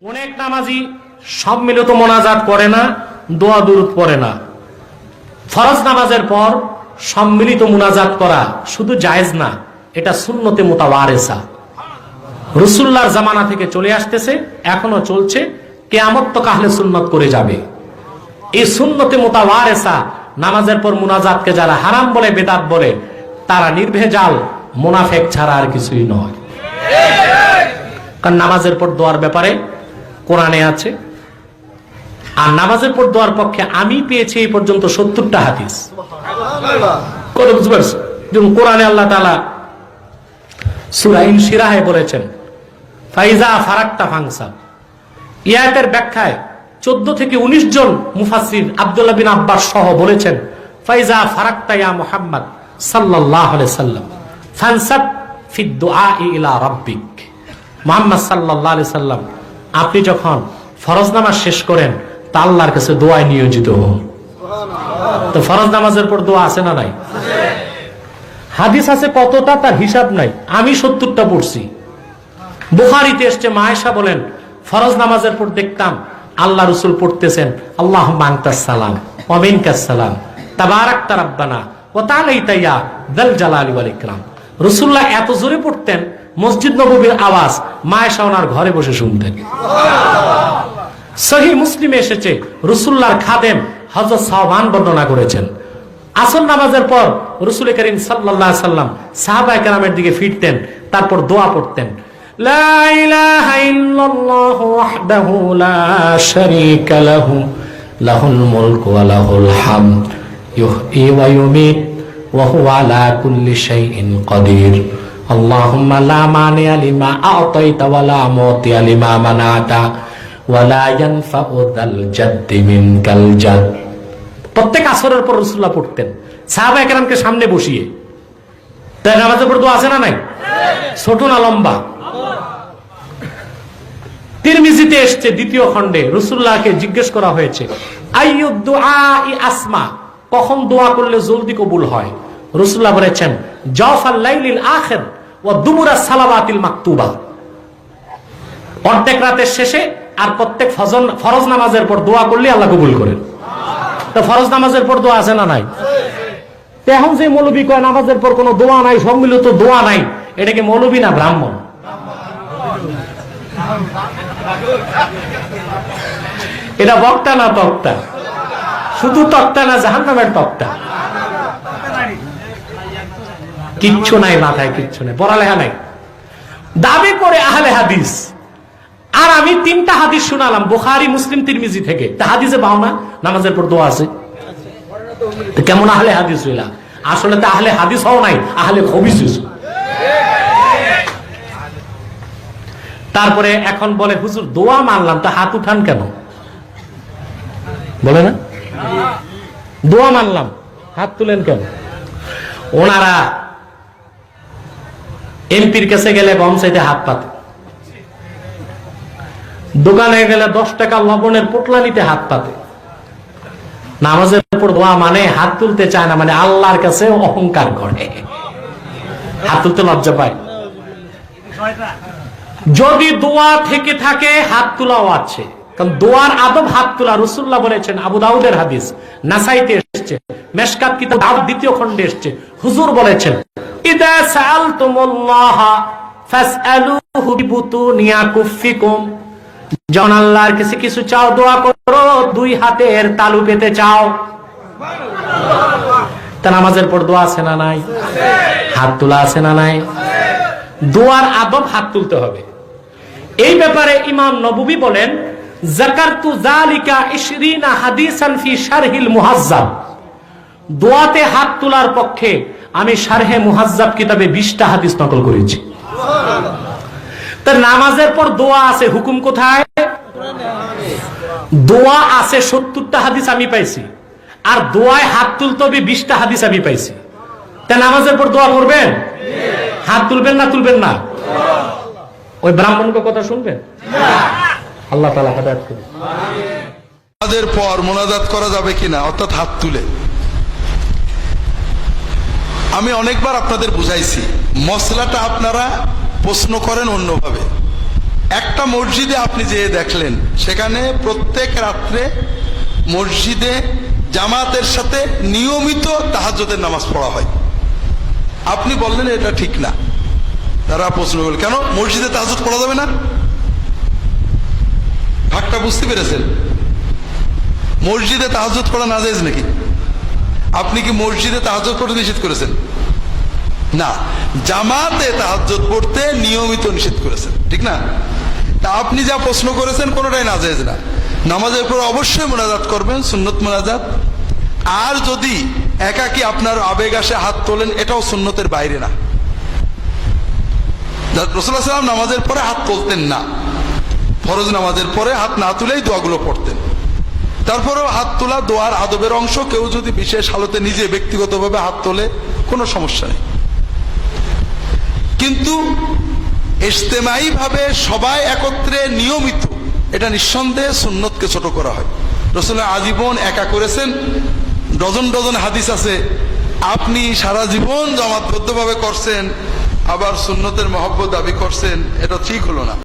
অনেক নামাজি সম্মিলিত মোনাজাত করে না, দোয়া দুরূদ পড়ে না। ফরজ নামাজের পর সম্মিলিত মোনাজাত করা শুধু জায়েজ না, এটা সুন্নতে মুতাওয়ারেসা। রাসূলুল্লাহর জামানা থেকে চলে আসতেছে, এখনো চলছে, কিয়ামত তক আহলে সুন্নাত করে যাবে। এই সুন্নতে মুতাওয়ারেসা নামাজের পর মোনাজাতকে যারা হারাম বলে, বেদাত বলে, তারা নির্ভেজাল মুনাফিক ছাড়া আর কিছুই নয়। কারণ নামাজের পর দোয়ার ব্যাপারে কোরআনে আছে, আর নামাজের পর দোয়ার পক্ষে আমি পেয়েছি এই পর্যন্ত 70টা হাদিস। যেমন কোরআনে আল্লাহ তাআলা সূরা ইনশিরাহে বলেছেন, ফাইজা ফারাক্তা ফাংসাব। ইয়াতের ব্যাখ্যায় 14 থেকে 19 জন মুফাসসির আব্দুল্লাহ বিন আব্বাস সহ বলেছেন, ফাইজা ফারাক্তা ইয়া মুহাম্মদ সাল্লাল্লাহু আলাইহি সাল্লাম ফানসাব ফি দুআ ইলা রাব্বিক। মুহাম্মদ সাল্লাল্লাহু আলাইহি সাল্লাম, আপনি যখন ফরজ নামাজ শেষ করেন তা আল্লাহর কাছে দোয়ায় নিয়োজিত হন। তো ফরজ নামাজের পর দোয়া আছে না নাই? হাদিস আছে কতটা, তার হিসাব নাই। আমি 70টা পড়ছি। বুখারীতে এসেছে, মা আয়েশা বলেন, ফরজ নামাজের পর দেখতাম আল্লাহ রাসূল পড়তেছেন, আল্লাহুম্মা আনতাস সালাম ওয়া মিনকাস সালাম তাবারাকতা রাব্বানা ওয়া তাআলাইতা ইয়া যাল জালালি ওয়াল ইকরাম। রাসূলুল্লাহ এত জোরে পড়তেন, মসজিদ নববীর আওয়াজ মা আয়েশা ওনার ঘরে বসে শুনতেন। সহিহ মুসলিমে এসেছে, রাসূলুল্লাহর খাদেম হযরত সাওবান বর্ণনা করেছেন, আসর নামাজের পর রাসূল করিম সাল্লাল্লাহু আলাইহি সাল্লাম সাহাবায়ে কেরামের দিকে ফিরতেন, তারপর দোয়া পড়তেন, লা ইলাহা ইল্লাল্লাহু ওয়াহদাহু লা শারীকা লাহু লাহুল মুলকু ওয়া লাহুল হামদ ইউহয়ী ওয়া ইউমীত ওয়া হুয়া আলা কুল্লি শাইইন কাদির। আল্লাহুম্মা লা মানিআ লিমা আ'তাইতা ওয়া লা মুতিআ লিমা মানা'তা ওয়া লা ইয়ানফা'ু যাল জাদ্দি মিনকাল জাদ। প্রত্যেক আসরের পর রাসূলুল্লাহ পড়তেন, সাহাবায়ে কেরামকে সামনে বসিয়ে। তাই নামাজের পর দোয়া আছে না নাই? ছোট না লম্বা? তিরমিজিতে এসেছে, দ্বিতীয় খণ্ডে রাসূলুল্লাহকে জিজ্ঞেস করা হয়েছে, আইয়ুদ দুআই আসমা, কখন দোয়া করলে জলদি কবুল হয়? রাসূলুল্লাহ বলেছেন, জাওফাল লাইলিল আখির ওয়া দুবুরাস সালাওয়াতিল মাকতুবা, অর্ধেক রাতের শেষে আর প্রত্যেক ফরজ নামাজের পর দোয়া করলে আল্লাহ কবুল করেন। তো ফরজ নামাজের পর দোয়া আছে না নাই? এখন যে মৌলবী কয় নামাজের পর কোনো দোয়া নাই, সম্মিলিত দোয়া নাই, এটা কি মৌলবী না ব্রাহ্মণ? এটা বক্তা না তক্তা? শুধু তক্তা না জাহান্নামের তক্তা? কিচ্ছু নাই মাথায়, কিচ্ছু নাই, পড়ালেখা নাই, দাবি করে আহলে হাদিস। আর আমি 3টা হাদিস শোনালাম বুখারী, মুসলিম, তিরমিজি থেকে। তা হাদিসে পাও না নামাজের পর দোয়া আছে? কেমন আহলে হাদিস হইলা? আসলে তো আহলে হাদিস হও নাই, আহলে খবিস হইছো। তারপরে এখন বলে, হুজুর দোয়া মানলাম, তা হাত উঠান কেন? বলে না, দোয়া মানলাম, হাত তুলেন কেন? ওনারা এমপির কাছে গেলে গম চাইতে হাত পাতে, দোকানে গেলে 10 টাকা লবণের পোটলা নিতে হাত পাতে। নামাজের উপর দোয়া মানে হাত তুলতে চায় না, মানে আল্লাহর কাছে অহংকার করে, হাত তুলতে লজ্জা পায়। যদি দোয়া থেকে থাকে হাত তোলাও আছে, কারণ দোয়ার আদব হাত তোলা। রাসূলুল্লাহ বলেছেন, আবু দাউদের হাদিস, নাসাইতে এসেছে, মেশকাত কিতাব 2য় খণ্ডে এসেছে, হুজুর বলেছেন, ইদা সাআলতুমুল্লাহ ফাসআলুহু বিবুতুনি আকুফিকুম, যখন আল্লাহর কাছে কিছু চাও দোয়া করো 2 হাতের তালু পেতে চাও। তা নামাজের পর দোয়া আছে না নাই? হাত তোলা আছে না নাই? দোয়ার আদব হাত তুলতে হবে। এই ব্যাপারে ইমাম নববী বলেন, যাকারতু যালিকা 20 হাদিসান ফি শারহিল মুহাজ্জাব, দোয়াতে হাত তোলার পক্ষে আমি শারহে মুহাজ্জাব কিতাবে 20টা হাদিস নকল করেছি। তা নামাজের পর দোয়া আছে, হুকুম কোথায়? দোয়া আছে 70টা হাদিস আমি পাইছি, আর দোয়ায় হাত তুলতে হবে 20টা হাদিস আমি পাইছি। তা নামাজের পর দোয়া করবেন, হাত তুলবেন না তুলবেন না? ওই ব্রাহ্মণকে কথা শুনবেন? আল্লাহ তাআলা হেদায়েত করুন। আমাদের পর মোনাজাত করা যাবে কিনা, অর্থাৎ হাত তুলে। আমি অনেকবার আপনাদের বুঝাইছি, মসলাটা আপনারা প্রশ্ন করেন অন্যভাবে। একটা মসজিদে আপনি যেয়ে দেখলেন সেখানে প্রত্যেক রাত্রে মসজিদে জামাতের সাথে নিয়মিত তাহাজ্জুদের নামাজ পড়া হয়। আপনি বললেন এটা ঠিক না। তারা প্রশ্ন করল, কেন মসজিদে তাহাজ্জুদ পড়া যাবে না? ভাগটা বুঝতে পেরেছেন? মসজিদে তাহাজ্জুদ পড়া নাজায়েজ নাকি? আপনি কি মসজিদে তাহাজ্জুদ পড়তে নিষেধ করেছেন? না, জামাতে তাহাজ্জুদ পড়তে নিয়মিত নিষেধ করেছেন, ঠিক না? তা আপনি যা প্রশ্ন করেছেন কোনোটাই নাজায়েজ না। নামাজের পর অবশ্যই মোনাজাত করবেন, সুন্নত মোনাজাত। আর যদি একাকি আপনার আবেগ আসে হাত তোলেন, এটাও সুন্নতের বাইরে না। রাসূলুল্লাহ সাল্লাল্লাহু আলাইহি ওয়াসাল্লাম নামাজের পরে হাত তুলতেন না, ফরজ নামাজের পরে হাত না তুলেই দোয়াগুলো পড়তেন। তারপরেও হাত তোলা দোয়ার আদবের অংশ। কেউ যদি বিশেষ হালতে নিজে ব্যক্তিগতভাবে হাত তোলে কোনো সমস্যা নেই, কিন্তু ইজতেমাই ভাবে সবাই একত্রে নিয়মিত, এটা নিঃসন্দেহে সুন্নতকে ছোট করা হয়। রাসূলুল্লাহ আজীবন একা করেছেন, ডজন ডজন হাদিস আছে। আপনি সারা জীবন জামাতবদ্ধভাবে করছেন, আবার সুন্নতের মহব্বত দাবি করছেন, এটা ঠিক হলো না।